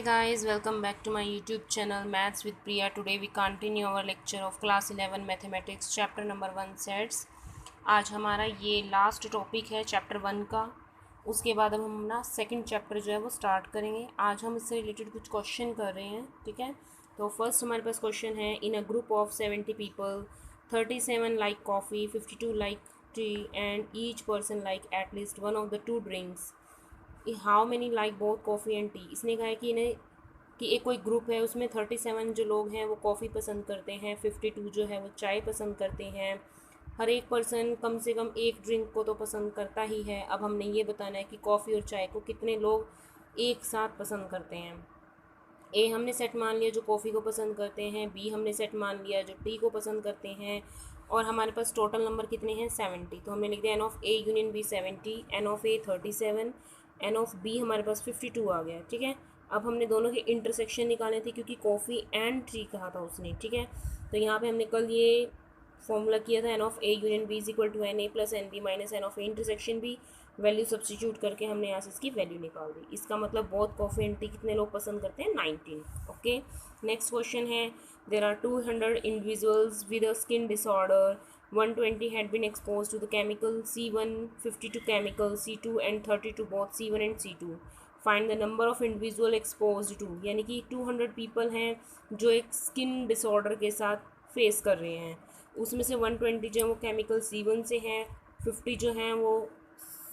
guys, welcome back to my YouTube channel Maths with Priya. Today we continue our lecture of class 11 Mathematics chapter number 1 sets. आज हमारा ये last topic है chapter 1 का। उसके बाद अब हम ना सेकंड चैप्टर जो है वो स्टार्ट करेंगे। आज हम इससे रिलेटेड कुछ क्वेश्चन कर रहे हैं, ठीक है। तो फर्स्ट हमारे पास क्वेश्चन है, in a group of 70 people 37 like coffee, 52 like tea and each person like at least one of the two drinks, how many like both coffee and tea. इसने कहा है कि एक कोई ग्रुप है, उसमें 37 जो लोग हैं वो कॉफ़ी पसंद करते हैं, 52 जो है वो चाय पसंद करते हैं। हर एक पर्सन कम से कम एक ड्रिंक को तो पसंद करता ही है। अब हमने ये बताना है कि कॉफ़ी और चाय को कितने लोग एक साथ पसंद करते हैं। ए हमने सेट मान लिया जो कॉफ़ी को पसंद करते हैं, बी हमने सेट मान लिया जो टी को पसंद करते हैं, और हमारे पास टोटल नंबर कितने हैं 70। तो हमने लिख दिया n of A union B 70, n of A 37, n of B हमारे पास 52 आ गया, ठीक है। अब हमने दोनों के इंटरसेक्शन निकाले थे क्योंकि कॉफ़ी एंड टी कहा था उसने, ठीक है। तो यहाँ पे हमने कल ये फॉर्मूला किया था, N of A union B is equal to n A plus n B minus n of A intersection B. Value substitute करके हमने यहाँ से इसकी वैल्यू निकाल दी। इसका मतलब बहुत कॉफ़ी एंड टी कितने लोग पसंद करते हैं 19। ओके, नेक्स्ट क्वेश्चन है, there are 200 individuals with a skin disorder, 120 had been exposed to the chemical C1, 52 chemical C2 and 32 both C1 and C2. Find the number of individual exposed to, यानी कि 200 people हैं जो एक skin disorder के साथ face कर रहे हैं। उसमें से 120 जो है वो केमिकल C1 से हैं, 50 जो हैं वो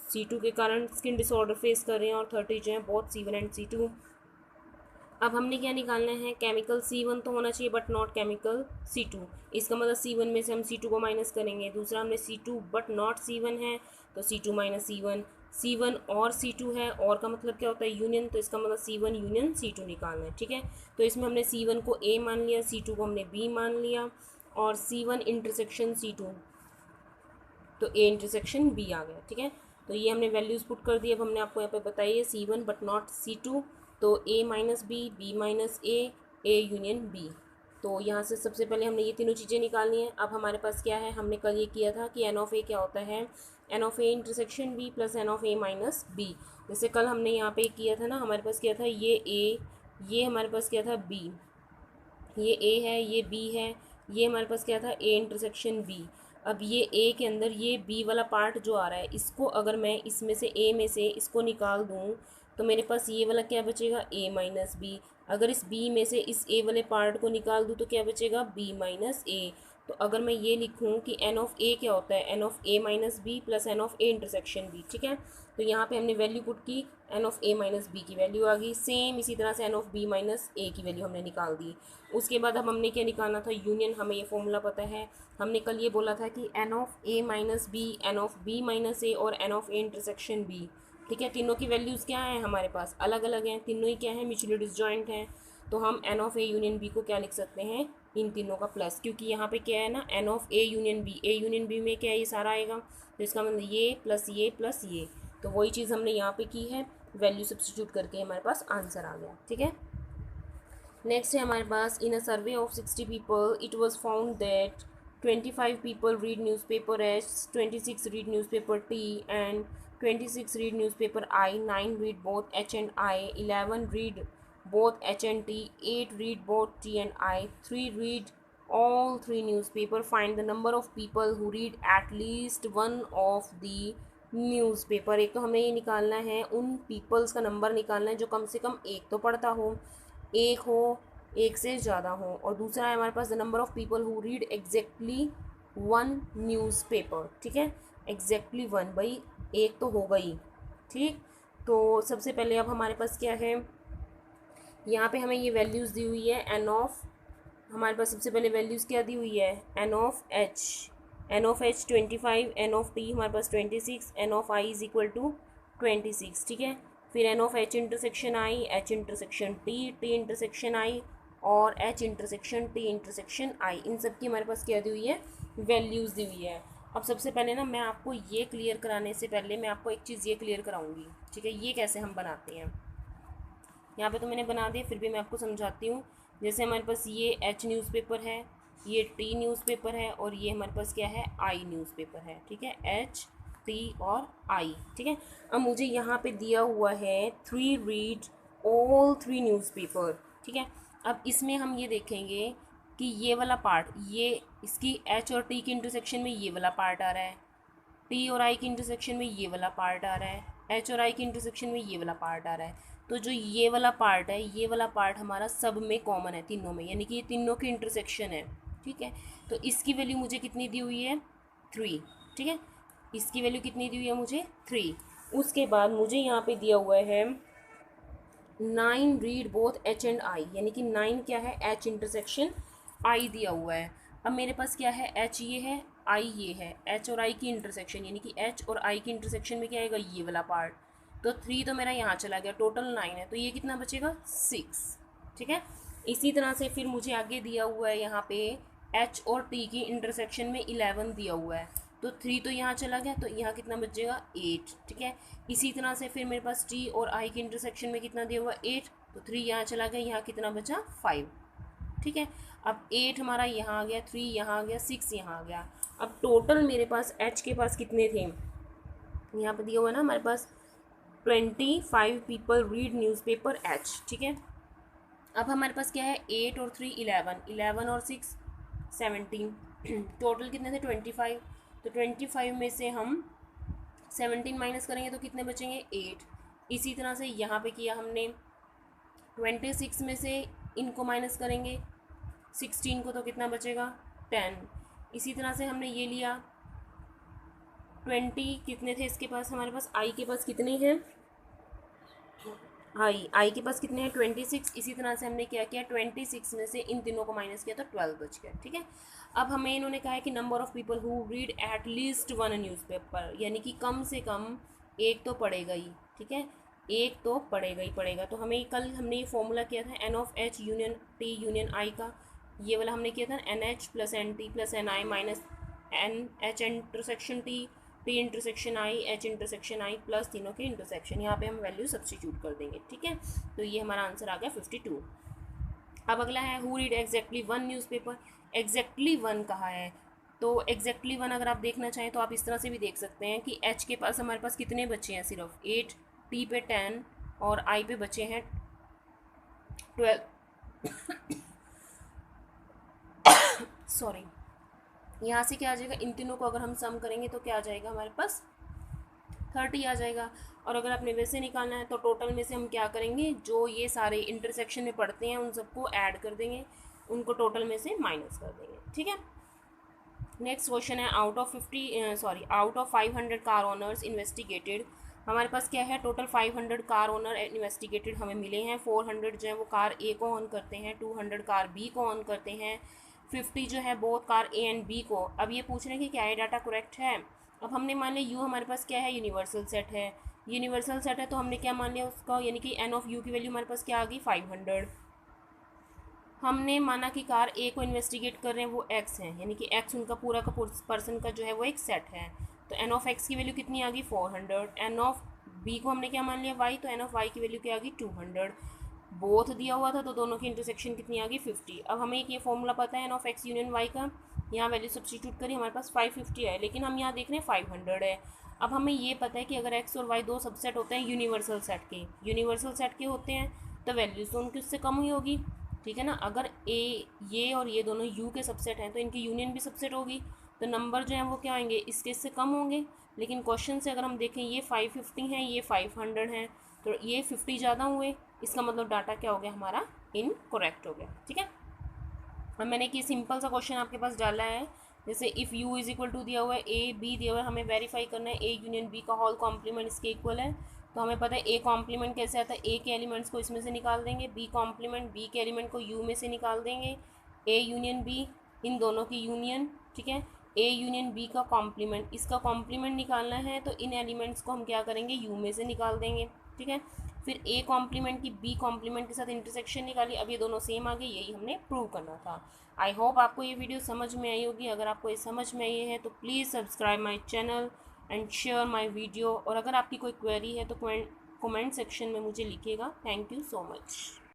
C2 के कारण स्किन डिसऑर्डर फेस कर रहे हैं, और 30 जो हैं बोथ C1 एंड C2। अब हमने क्या निकालना है, केमिकल C1 तो होना चाहिए बट नॉट केमिकल C2। इसका मतलब C1 में से हम C2 को माइनस करेंगे। दूसरा हमने C2 बट नॉट C1 है तो C2 माइनस C1, C1 और C2 है, और का मतलब क्या होता है यूनियन, तो इसका मतलब C1 यूनियन C2 निकालना है, ठीक है। तो इसमें हमने C1 को A मान लिया, C2 को हमने B मान लिया, और C1 इंटरसेक्शन C2, तो A इंटरसेक्शन B आ गया, ठीक है। तो ये हमने वैल्यूज़ पुट कर दी। अब हमने आपको यहाँ पे बताई है C1 बट नॉट C2, तो A minus B, B minus A union B. तो यहाँ से सबसे पहले हमने ये तीनों चीज़ें निकालनी है। अब हमारे पास क्या है, हमने कल ये किया था कि एन ऑफ ए क्या होता है, N of A intersection B plus n of A minus B. जैसे कल हमने यहाँ पे किया था ना, हमारे पास क्या था, ये ए, ये हमारे पास क्या था बी, ये ए है, ये बी है, ये हमारे पास क्या था ए इंटरसेक्शन बी। अब ये ए के अंदर ये बी वाला पार्ट जो आ रहा है, इसको अगर मैं इसमें से ए में से इसको निकाल दूँ तो मेरे पास ये वाला क्या बचेगा, ए माइनस बी। अगर इस बी में से इस ए वाले पार्ट को निकाल दूँ तो क्या बचेगा, बी माइनस ए। तो अगर मैं ये लिखूँ कि एन ऑफ ए क्या होता है, N of A minus B plus n of A intersection B, ठीक है। तो यहाँ पे हमने वैल्यू पुट की, n of A minus B की वैल्यू आ गई। सेम इसी तरह से n of B minus A की वैल्यू हमने निकाल दी। उसके बाद अब हमने क्या निकालना था, यूनियन। हमें ये फॉर्मूला पता है, हमने कल ये बोला था कि N of A minus B, N of B minus A और N of A intersection B, ठीक है। तीनों की वैल्यूज़ क्या हैं हमारे पास, अलग अलग हैं, तीनों ही क्या है, म्यूचुअली डिसजॉइंट हैं। तो हम n of A union B को क्या लिख सकते हैं, इन तीनों का प्लस, क्योंकि यहाँ पे क्या है ना, n of A union B, A union B में क्या है, ये सारा आएगा, तो इसका मतलब ये प्लस ये प्लस ये। तो वही चीज़ हमने यहाँ पे की है, वैल्यू सब्स्टिट्यूट करके हमारे पास आंसर आ गया, ठीक है। नेक्स्ट है हमारे पास, in a survey of 60 people it was found that 25 people read newspaper H, 26 read newspaper T and 26 read newspaper I, 9 read both H and I, 11 read both H and T, 8 read both T and I, 3 read all 3 newspaper. Find the number of people who read at least one of the newspaper. एक तो हमें ये निकालना है, उन peoples का number निकालना है जो कम से कम एक तो पढ़ता हो, एक हो, एक से ज़्यादा हो, और दूसरा है हमारे पास the number of people who read exactly one newspaper, ठीक है। एग्जैक्टली वन, भाई एक तो होगा ही, ठीक। तो सबसे पहले अब हमारे पास क्या है, यहाँ पे हमें ये वैल्यूज़ दी हुई है, एन ऑफ, हमारे पास सबसे पहले वैल्यूज़ क्या दी हुई है, N of H, N of H 25, N of T हमारे पास 26, N of I is equal to 26, ठीक है। फिर N of H intersection I, H intersection T, T intersection I, और H intersection T intersection I, इन सब की हमारे पास क्या दी हुई है, वैल्यूज़ दी हुई है। अब सबसे पहले ना मैं आपको ये क्लियर कराने से पहले मैं आपको एक चीज़ ये क्लियर कराऊंगी, ठीक है, ये कैसे हम बनाते हैं। यहाँ पे तो मैंने बना दिया, फिर भी मैं आपको समझाती हूँ। जैसे हमारे पास ये एच न्यूज़पेपर है, ये टी न्यूज़पेपर है, और ये हमारे पास क्या है, आई न्यूज़पेपर है, ठीक है, एच टी और आई, ठीक है। अब मुझे यहाँ पे दिया हुआ है 3 रीड ऑल 3 न्यूज़पेपर, ठीक है। अब इसमें हम ये देखेंगे कि ये वाला पार्ट, ये इसकी एच और टी की इंटरसेक्शन में ये वाला पार्ट आ रहा है, टी और आई की इंटरसेक्शन में ये वाला पार्ट आ रहा है, एच और आई की इंटरसेक्शन में ये वाला पार्ट आ रहा है। तो जो ये वाला पार्ट है, ये वाला पार्ट हमारा सब में कॉमन है, तीनों में, यानी कि ये तीनों की इंटरसेक्शन है, ठीक है। तो इसकी वैल्यू मुझे कितनी दी हुई है, 3, ठीक है। इसकी वैल्यू कितनी दी हुई है मुझे, 3। उसके बाद मुझे यहाँ पे दिया हुआ है 9 read both H and I, यानी कि 9 क्या है, एच इंटरसेक्शन आई दिया हुआ है। अब मेरे पास क्या है, एच ये है, आई ये है, एच और आई की इंटरसेक्शन, यानी कि एच और आई की इंटरसेक्शन में क्या आएगा, ये वाला पार्ट। तो 3 तो मेरा यहाँ चला गया, टोटल 9 है, तो ये कितना बचेगा, 6, ठीक है। इसी तरह से फिर मुझे आगे दिया हुआ है यहाँ पे एच और टी की इंटरसेक्शन में 11 दिया हुआ है, तो 3 तो यहाँ चला गया, तो यहाँ कितना बचेगा, 8, ठीक है। इसी तरह से फिर मेरे पास टी और आई के इंटरसेक्शन में कितना दिया हुआ, 8, तो 3 यहाँ चला गया, यहाँ कितना बचा, 5, ठीक है। अब 8 हमारा यहाँ आ गया, 3 यहाँ आ गया, 6 यहाँ आ गया। अब टोटल मेरे पास एच के पास कितने थे, यहाँ पर दिया हुआ है ना हमारे पास 25 पीपल रीड न्यूज़पेपर एच, ठीक है। अब हमारे पास क्या है, 8 और 3 11, 11 और 6 17, टोटल कितने थे, 25। तो 25 में से हम 17 माइनस करेंगे तो कितने बचेंगे, 8। इसी तरह से यहाँ पे किया हमने 26 में से इनको माइनस करेंगे 16 को, तो कितना बचेगा, 10। इसी तरह से हमने ये लिया 20, कितने थे इसके पास, हमारे पास आई के पास कितने हैं, आई के पास कितने हैं, 26। इसी तरह से हमने क्या किया, 26 में से इन तीनों को माइनस किया तो 12 बच गया, ठीक है। अब हमें इन्होंने कहा है कि number of people who read at least 1 newspaper, यानी कि कम से कम एक तो पढ़ेगा ही, ठीक है, एक तो पढ़ेगा ही पढ़ेगा। तो हमें कल हमने ये फॉर्मूला किया था N of H union T union I का, ये वाला हमने किया था N H plus N T plus N I minus N H intersection T, T intersection I, H intersection I plus तीनों के इंटरसेक्शन, यहाँ पे हम वैल्यू सब्स्टिट्यूट कर देंगे, ठीक है। तो ये हमारा आंसर आ गया 52। अब अगला है who read exactly 1 newspaper, exactly 1 कहा है, तो एग्जैक्टली 1 अगर आप देखना चाहें तो आप इस तरह से भी देख सकते हैं कि एच के पास हमारे पास कितने बच्चे हैं, सिर्फ 8, टी पे 10 और आई पे बचे हैं 12 सॉरी। यहाँ से क्या आ जाएगा, इन तीनों को अगर हम सम करेंगे तो क्या आ जाएगा, हमारे पास 30 आ जाएगा। और अगर आपने वैसे निकालना है तो टोटल में से हम क्या करेंगे, जो ये सारे इंटरसेक्शन में पढ़ते हैं उन सबको ऐड कर देंगे, उनको टोटल में से माइनस कर देंगे, ठीक है। नेक्स्ट क्वेश्चन है out of 500 car owners investigated, हमारे पास क्या है, टोटल 500 कार ओनर इन्वेस्टिगेटेड हमें मिले हैं। 400 जो है वो कार ए को ऑन करते हैं, 200 कार बी को ऑन करते हैं, 50 जो है both car A and B को। अब ये पूछ रहे हैं कि क्या ये डाटा करेक्ट है। अब हमने मान लिया यू हमारे पास क्या है, यूनिवर्सल सेट है, यूनिवर्सल सेट है तो हमने क्या मान लिया उसका, यानी कि एन ऑफ यू की वैल्यू हमारे पास क्या आ गई, 500। हमने माना कि कार ए को इन्वेस्टिगेट कर रहे हैं, वो एक्स है, यानी कि एक्स उनका पूरा का पर्सन का जो है वो एक सेट है, तो एन ऑफ एक्स की वैल्यू कितनी आ गई, 400। एन ऑफ बी को हमने क्या मान लिया, वाई, तो एन ऑफ वाई की वैल्यू क्या आ गई, 200। बोथ दिया हुआ था तो दोनों की इंटरसेक्शन कितनी आ गई, 50। अब हमें एक ये फॉर्मूला पता है N of X union Y का, यहाँ वैल्यू सब्स्टिट्यूट करी, हमारे पास 550 है, लेकिन हम यहाँ देख रहे हैं 500 है। अब हमें ये पता है कि अगर एक्स और वाई दो सबसेट होते हैं यूनिवर्सल सेट के, यूनिवर्सल सेट के होते हैं तो वैल्यूज तो उनकी उससे कम ही होगी, ठीक है ना। अगर ए ये और ये दोनों यू के सबसेट हैं तो इनकी यूनियन भी सबसेट होगी, तो नंबर जो है वो क्या आएंगे, इसके इससे कम होंगे। लेकिन क्वेश्चन से अगर हम देखें ये 550 हैं, ये 500 हैं, तो ये 50 ज़्यादा हुए, इसका मतलब डाटा क्या हो गया हमारा, इनकरेक्ट हो गया, ठीक है। अब मैंने कि सिंपल सा क्वेश्चन आपके पास डाला है, जैसे if U is equal to दिया हुआ है ए बी दिया हुआ है, हमें वेरीफाई करना है ए यूनियन बी का होल कॉम्प्लीमेंट इसके इक्वल है। तो हमें पता है ए कॉम्प्लीमेंट कैसे आता है, ए के एलिमेंट्स को इसमें से निकाल देंगे, बी कॉम्प्लीमेंट बी के एलिमेंट को यू में से निकाल देंगे, ए यूनियन बी इन दोनों की यूनियन, ठीक है। ए यूनियन बी का कॉम्प्लीमेंट, इसका कॉम्प्लीमेंट निकालना है तो इन एलिमेंट्स को हम क्या करेंगे, यू में से निकाल देंगे, ठीक है। फिर ए कॉम्प्लीमेंट की बी कॉम्प्लीमेंट के साथ इंटरसेक्शन निकाली, अब ये दोनों सेम आ गए, यही हमने प्रूव करना था। आई होप आपको ये वीडियो समझ में आई होगी। अगर आपको ये समझ में आई है तो please subscribe my channel and share my video, और अगर आपकी कोई क्वेरी है तो कमेंट सेक्शन में मुझे लिखिएगा। Thank you so much.